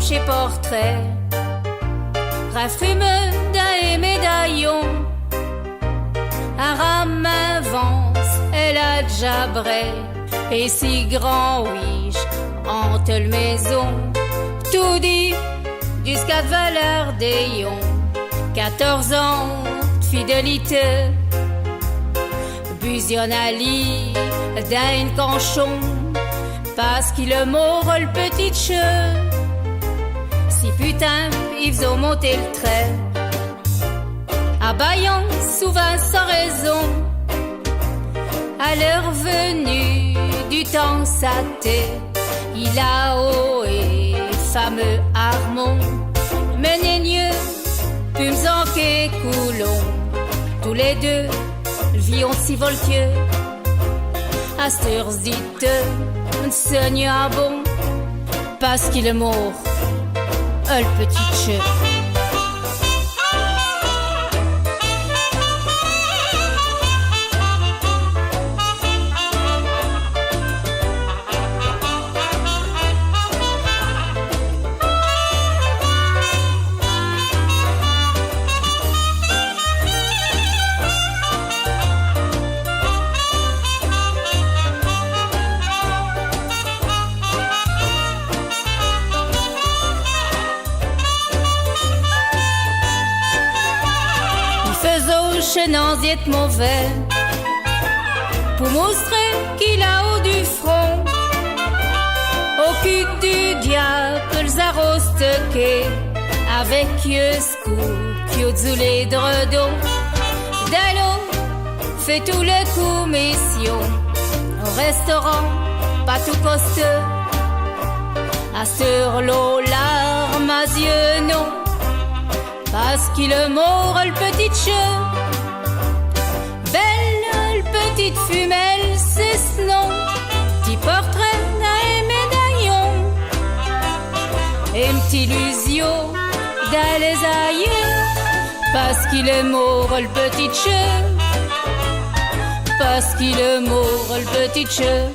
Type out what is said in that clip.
chez Portrait, raffume d'un médaillon, un ram avance, elle a jabret, et si grand wish, en telle maison, tout dit, jusqu'à valeur d'ayons, 14 ans de fidélité, busionnali d'un canchon, parce qu'il a mort le petit cheu. Si putain, ils ont monté le trait, abaillant souvent sans raison, à l'heure venue du temps saté, il a haut et fameux Armand, Ménénieux, Pumzanque et Coulon, tous les deux, vions si voltieux, à cette heure dite, seigne à bon, parce qu'il est mort, le petit chef. Chenanzier est mauvais, pour montrer qu'il a haut du front, au cul du diable, les arrostoqués, avec Yescou, Kyodzulé Dredon, Dallo, fait tout le coup mission, au restaurant, pas tout costeux, à sur l'eau, larmes à yeux, non, parce qu'il est mort, le petit chien. Belle petite fumelle, c'est ce nom, petit portrait d'un médaillon, et une petite illusion d'aller ailleurs, parce qu'il est mort le petit chien, parce qu'il est mort le petit chien.